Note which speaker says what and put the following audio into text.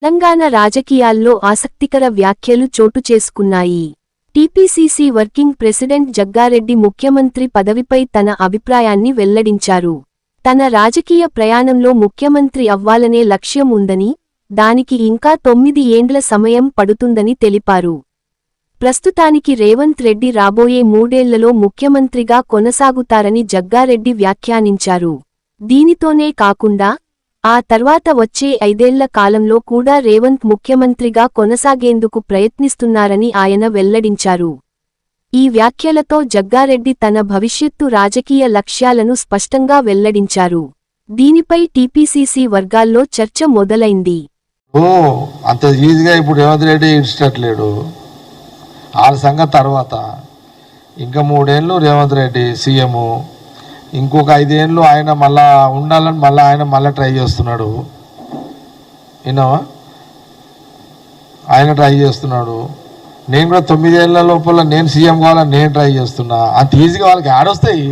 Speaker 1: తెలంగాణ రాజకీయాల్లో ఆసక్తికర వ్యాఖ్యలు చోటు చేసుకున్నాయి. టీపీసీసీ వర్కింగ్ ప్రెసిడెంట్ జగ్గారెడ్డి ముఖ్యమంత్రి పదవిపై తన అభిప్రాయాన్ని వెల్లడించారు. తన రాజకీయ ప్రయాణంలో ముఖ్యమంత్రి అవ్వాలనే లక్ష్యం ఉందని, దానికి ఇంకా 9 ఏండ్ల సమయం పడుతుందని తెలిపారు. ప్రస్తుతానికి రేవంత్ రెడ్డి రాబోయే 3 ఏళ్లలో ముఖ్యమంత్రిగా కొనసాగుతారని జగ్గారెడ్డి వ్యాఖ్యానించారు. దీనితోనే కాకుండా ఆ తర్వాత వచ్చే 5 ఏళ్ల కాలంలో కూడా రేవంత్ ముఖ్యమంత్రిగా కొనసాగేందుకు ప్రయత్నిస్తున్నారని ఆయన వెల్లడించారు. ఈ వ్యాఖ్యలతో జగ్గారెడ్డి తన భవిష్యత్తు రాజకీయ లక్ష్యాలను స్పష్టంగా వెల్లడించారు. దీనిపై టీపీసీసీ వర్గాల్లో చర్చ మొదలైంది.
Speaker 2: అంత ఈజీగా ఇప్పుడు రేవంత్ రెడ్డి ఇష్టట్లేడు. వాళ్ళ సంగతి తర్వాత ఇంకా 3 ఏళ్ళు రేవంత్ రెడ్డి సీఎం, ఇంకొక 5 ఏళ్ళు ఆయన మళ్ళా ఉండాలని ఆయన మళ్ళీ ట్రై చేస్తున్నాడు. విన్నావా? ఆయన ట్రై చేస్తున్నాడు. నేను కూడా 9 ఏళ్ల లోపల నేను సీఎం కావాలని నేను ట్రై చేస్తున్నా. అంత ఈజీగా వాళ్ళకి ఆడొస్తాయి.